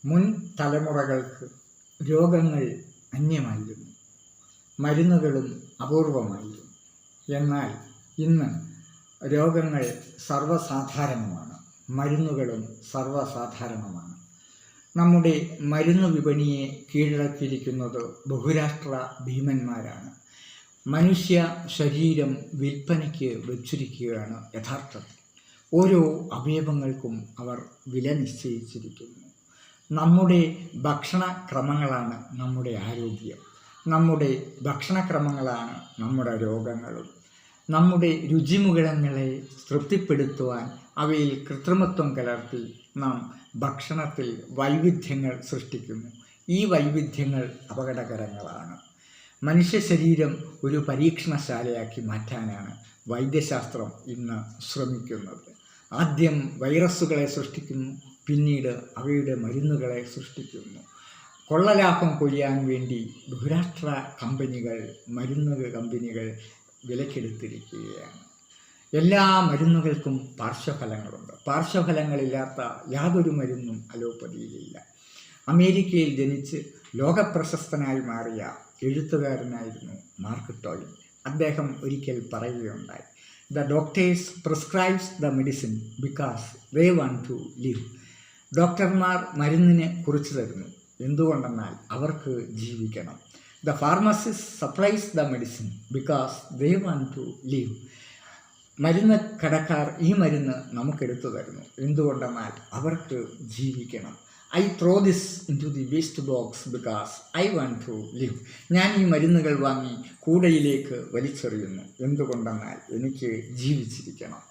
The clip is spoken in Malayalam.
മുൻ തലമുറകൾക്ക് രോഗങ്ങൾ അന്യമായിരുന്നു, മരുന്നുകളും അപൂർവമായിരുന്നു. എന്നാൽ ഇന്ന് രോഗങ്ങൾ സർവ്വസാധാരണമാണ്, മരുന്നുകളും സർവ്വസാധാരണമാണ്. നമ്മുടെ മരുന്ന് വിപണിയെ കീഴടക്കിയിരിക്കുന്നത് ബഹുരാഷ്ട്ര ഭീമന്മാരാണ്. മനുഷ്യ ശരീരം വിൽപ്പനയ്ക്ക് വെച്ചിരിക്കുകയാണ് യഥാർത്ഥത്തിൽ. ഓരോ അവയവങ്ങൾക്കും അവർ വില നിശ്ചയിച്ചിരിക്കുന്നു. നമ്മുടെ ഭക്ഷണക്രമങ്ങളാണ് നമ്മുടെ ആരോഗ്യം, നമ്മുടെ ഭക്ഷണക്രമങ്ങളാണ് നമ്മുടെ രോഗങ്ങളും. നമ്മുടെ രുചിമുകളങ്ങളെ തൃപ്തിപ്പെടുത്തുവാൻ അവയിൽ കൃത്രിമത്വം കലർത്തി നാം ഭക്ഷണത്തിൽ വൈവിധ്യങ്ങൾ സൃഷ്ടിക്കുന്നു. ഈ വൈവിധ്യങ്ങൾ അപകടകരങ്ങളാണ്. മനുഷ്യ ശരീരം ഒരു പരീക്ഷണശാലയാക്കി മാറ്റാനാണ് വൈദ്യശാസ്ത്രം ഇന്ന് ശ്രമിക്കുന്നത്. ആദ്യം വൈറസുകളെ സൃഷ്ടിക്കുന്നു, പിന്നീട് അവയുടെ മരുന്നുകളെ സൃഷ്ടിക്കുന്നു. കൊള്ളലാഭം കൊയ്യാൻ വേണ്ടി ബഹുരാഷ്ട്ര കമ്പനികൾ, മരുന്ന് കമ്പനികൾ വിലക്കെടുത്തിരിക്കുകയാണ്. എല്ലാ മരുന്നുകൾക്കും പാർശ്വഫലങ്ങളുണ്ട്. പാർശ്വഫലങ്ങളില്ലാത്ത യാതൊരു മരുന്നും അലോപ്പതിയിലില്ല. അമേരിക്കയിൽ ജനിച്ച് ലോകപ്രശസ്തനായി മാറിയ എഴുത്തുകാരനായിരുന്നു മാർക്ക് ട്വൈൻ. അദ്ദേഹം ഒരിക്കൽ പറയുകയുണ്ടായി, the doctors prescribes the medicine because they want to live. ഡോക്ടർമാർ മരുന്നിനെ കുറിച്ച് തരുന്നു, എന്തുകൊണ്ടെന്നാൽ അവർക്ക് ജീവിക്കണം. The pharmacist supplies the medicine because they want to live. മരുന്ന് കടക്കാർ ഈ മരുന്ന് നമുക്കെടുത്തു തരുന്നു, എന്തുകൊണ്ടെന്നാൽ അവർക്ക് ജീവിക്കണം. I throw this into the waste box because I want to live. ഞാൻ ഈ മരുന്നുകൾ വാങ്ങി കൂടയിലേക്ക് വലിച്ചെറിയുന്നു, എന്തുകൊണ്ടെന്നാൽ എനിക്ക് ജീവിച്ചിരിക്കണം.